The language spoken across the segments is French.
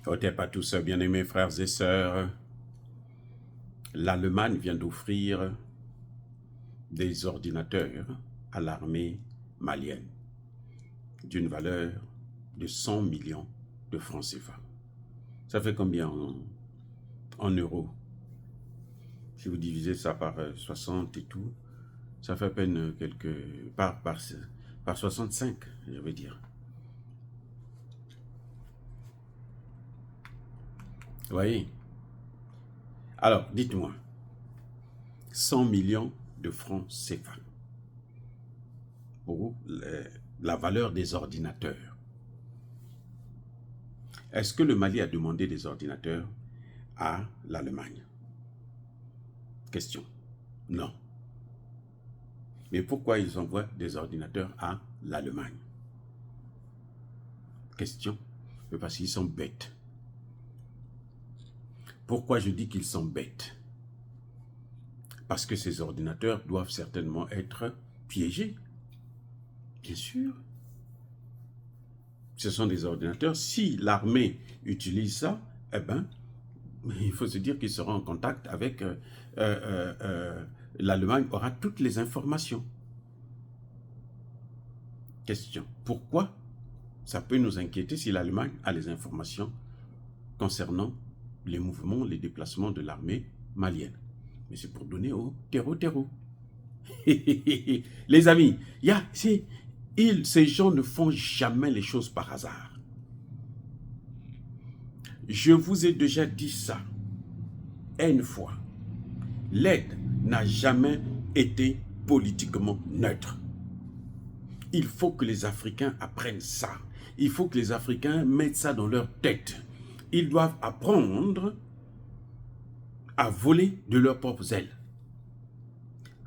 Hotep à tous, bien-aimés frères et sœurs. L'Allemagne vient d'offrir des ordinateurs à l'armée malienne d'une valeur de 100 millions de francs CFA. Ça fait combien en euros? Si vous divisez ça par 60 et tout, ça fait à peine par 65, je veux dire. Vous voyez? Alors, dites-moi, 100 millions de francs CFA pour la valeur des ordinateurs. Est-ce que le Mali a demandé des ordinateurs à l'Allemagne? Question. Non. Mais pourquoi ils envoient des ordinateurs à l'Allemagne? Question. Parce qu'ils sont bêtes. Pourquoi je dis qu'ils sont bêtes? Parce que ces ordinateurs doivent certainement être piégés. Bien sûr. Ce sont des ordinateurs. Si l'armée utilise ça, eh bien, il faut se dire qu'ils seront en contact avec l'Allemagne, aura toutes les informations. Question. Pourquoi ça peut nous inquiéter si l'Allemagne a les informations concernant les mouvements, les déplacements de l'armée malienne? Mais c'est pour donner au terreau. Les amis, ces gens ne font jamais les choses par hasard. Je vous ai déjà dit ça une fois. L'aide n'a jamais été politiquement neutre. Il faut que les Africains apprennent ça. Il faut que les Africains mettent ça dans leur tête. Ils doivent apprendre à voler de leurs propres ailes.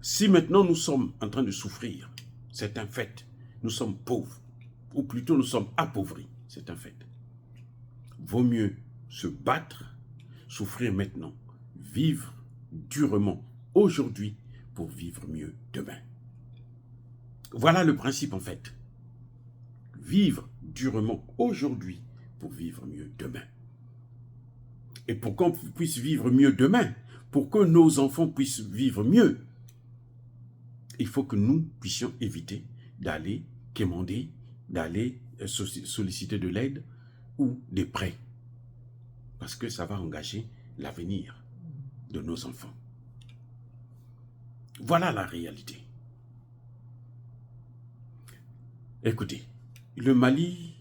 Si maintenant nous sommes en train de souffrir, c'est un fait. Nous sommes pauvres, ou plutôt nous sommes appauvris, c'est un fait. Vaut mieux se battre, souffrir maintenant, vivre durement aujourd'hui pour vivre mieux demain. Voilà le principe en fait. Vivre durement aujourd'hui pour vivre mieux demain. Et pour qu'on puisse vivre mieux demain, pour que nos enfants puissent vivre mieux, il faut que nous puissions éviter d'aller quémander, d'aller solliciter de l'aide ou des prêts. Parce que ça va engager l'avenir de nos enfants. Voilà la réalité. Écoutez, le Mali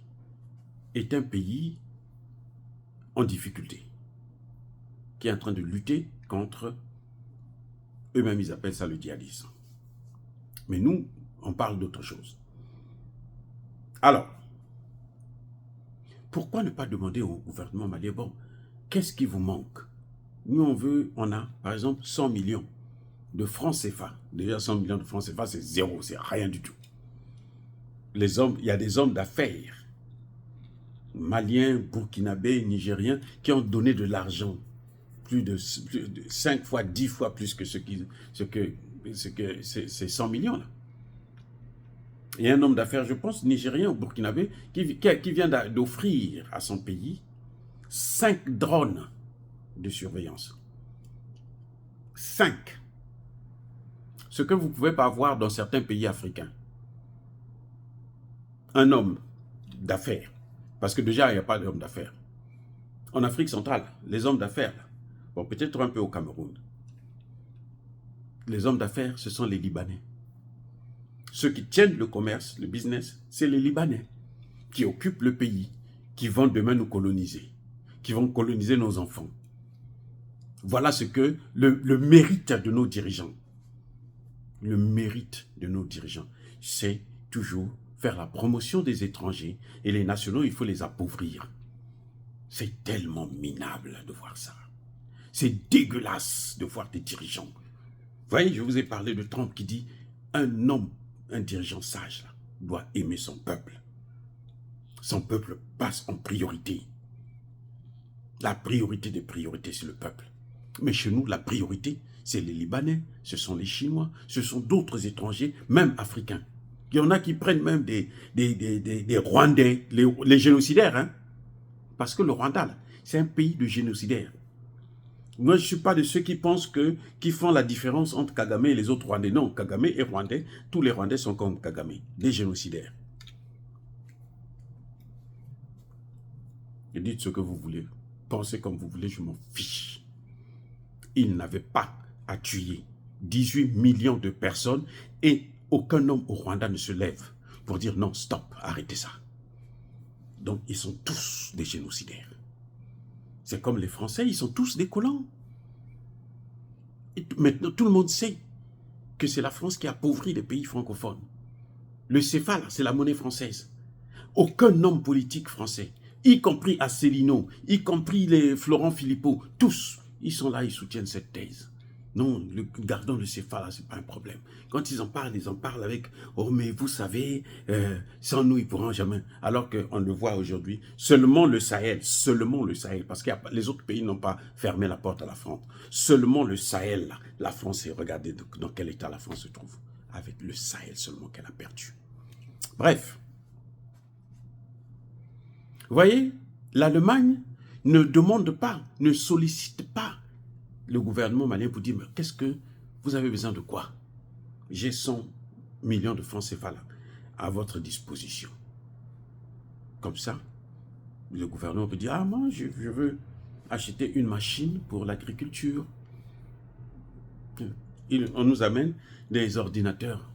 est un pays en difficulté, qui est en train de lutter contre, eux-mêmes ils appellent ça le djihadisme. Mais nous, on parle d'autre chose. Alors, pourquoi ne pas demander au gouvernement malien, bon, qu'est-ce qui vous manque? Nous, on a, par exemple, 100 millions de francs CFA. Déjà, 100 millions de francs CFA, c'est zéro, c'est rien du tout. Il y a des hommes d'affaires, maliens, burkinabés, nigériens, qui ont donné de l'argent, plus de 5 fois, 10 fois plus que ces 100 millions-là. Il y a un homme d'affaires, je pense, nigérien ou burkinabé, qui vient d'offrir à son pays 5 drones de surveillance. 5. Ce que vous ne pouvez pas voir dans certains pays africains. Un homme d'affaires, parce que déjà, il n'y a pas d'homme d'affaires. En Afrique centrale, les hommes d'affaires, bon, peut-être un peu au Cameroun, les hommes d'affaires, ce sont les Libanais. Ceux qui tiennent le commerce, le business, c'est les Libanais qui occupent le pays, qui vont demain nous coloniser, qui vont coloniser nos enfants. Voilà ce que le mérite de nos dirigeants. Le mérite de nos dirigeants, c'est toujours faire la promotion des étrangers et les nationaux, il faut les appauvrir. C'est tellement minable de voir ça. C'est dégueulasse de voir des dirigeants. Vous voyez, je vous ai parlé de Trump qui dit un dirigeant sage là, doit aimer son peuple. Son peuple passe en priorité. La priorité des priorités, c'est le peuple. Mais chez nous, la priorité, c'est les Libanais, ce sont les Chinois, ce sont d'autres étrangers, même africains. Il y en a qui prennent même des Rwandais, les génocidaires. Hein? Parce que le Rwanda, c'est un pays de génocidaires. Moi, je ne suis pas de ceux qui pensent qui font la différence entre Kagame et les autres Rwandais. Non, Kagame est Rwandais. Tous les Rwandais sont comme Kagame, des génocidaires. Et dites ce que vous voulez. Pensez comme vous voulez, je m'en fiche. Il n'avait pas à tuer 18 millions de personnes et aucun homme au Rwanda ne se lève pour dire non, stop, arrêtez ça. Donc, ils sont tous des génocidaires. C'est comme les Français, ils sont tous des colons. Et maintenant, tout le monde sait que c'est la France qui appauvrit les pays francophones. Le CFA, c'est la monnaie française. Aucun homme politique français, y compris Asselineau, y compris les Florent Philippot, tous, ils sont là, ils soutiennent cette thèse. Non, gardons le CFA, là, c'est pas un problème. Quand ils en parlent avec « Oh, mais vous savez, sans nous, ils pourront jamais. » Alors qu'on le voit aujourd'hui, seulement le Sahel, parce que les autres pays n'ont pas fermé la porte à la France. Seulement le Sahel, là, la France, regardez dans quel état la France se trouve. Avec le Sahel seulement qu'elle a perdu. Bref. Vous voyez, l'Allemagne ne demande pas, ne sollicite pas le gouvernement malien pour dire, mais qu'est-ce que vous avez besoin de quoi? J'ai 100 millions de francs CFA là, à votre disposition. Comme ça, le gouvernement peut dire, ah moi je veux acheter une machine pour l'agriculture. On nous amène des ordinateurs.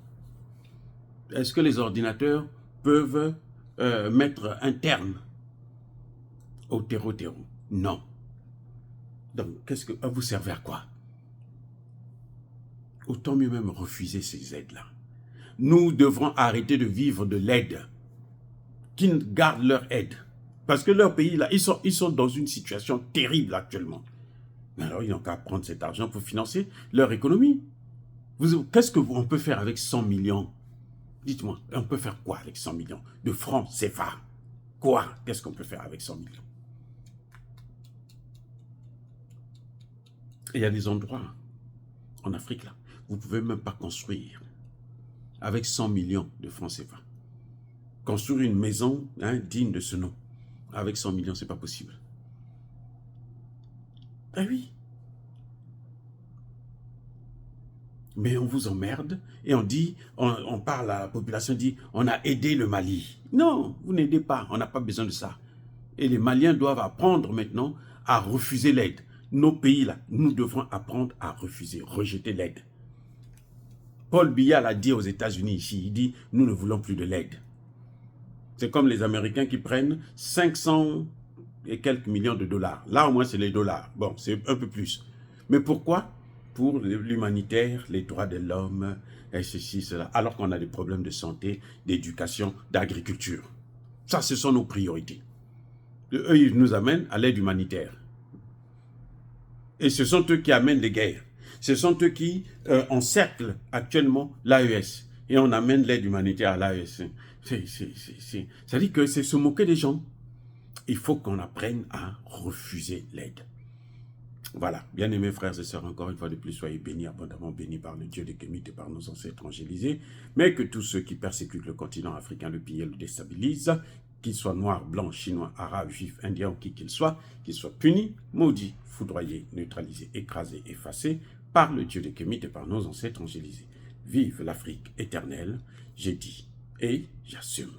Est-ce que les ordinateurs peuvent mettre un terme au terreau? Non. Donc, qu'est-ce que vous servez à quoi? Autant mieux même refuser ces aides-là. Nous devrons arrêter de vivre de l'aide. Qu'ils gardent leur aide. Parce que leur pays, là, ils sont dans une situation terrible actuellement. Mais alors, ils n'ont qu'à prendre cet argent pour financer leur économie. Qu'est-ce qu'on peut faire avec 100 millions? Dites-moi, on peut faire quoi avec 100 millions de francs CFA? Quoi? Qu'est-ce qu'on peut faire avec 100 millions? Et il y a des endroits en Afrique, là, vous ne pouvez même pas construire avec 100 millions de francs CFA. Construire une maison digne de ce nom, avec 100 millions, ce n'est pas possible. Ah oui. Mais on vous emmerde et on dit, on parle à la population, dit, on a aidé le Mali. Non, vous n'aidez pas, on n'a pas besoin de ça. Et les Maliens doivent apprendre maintenant à refuser l'aide. Nos pays, là, nous devrons apprendre à refuser, rejeter l'aide. Paul Biya l'a dit aux États-Unis ici, il dit, nous ne voulons plus de l'aide. C'est comme les Américains qui prennent 500 et quelques millions de dollars. Là, au moins, c'est les dollars. Bon, c'est un peu plus. Mais pourquoi? Pour l'humanitaire, les droits de l'homme, et ceci, cela, alors qu'on a des problèmes de santé, d'éducation, d'agriculture. Ça, ce sont nos priorités. Eux, ils nous amènent à l'aide humanitaire. Et ce sont eux qui amènent les guerres. Ce sont eux qui encerclent actuellement l'AES. Et on amène l'aide humanitaire à l'AES. Ça dit que c'est se moquer des gens. Il faut qu'on apprenne à refuser l'aide. Voilà, bien-aimés frères et sœurs, encore une fois de plus, soyez bénis, abondamment bénis par le Dieu des Kémites et par nos ancêtres angélisés, mais que tous ceux qui persécutent le continent africain, le pillent et le déstabilisent, qu'ils soient noirs, blancs, chinois, arabes, juifs, indiens ou qui qu'ils soient punis, maudits, foudroyés, neutralisés, écrasés, effacés par le Dieu des Kémites et par nos ancêtres angélisés. Vive l'Afrique éternelle, j'ai dit et j'assume.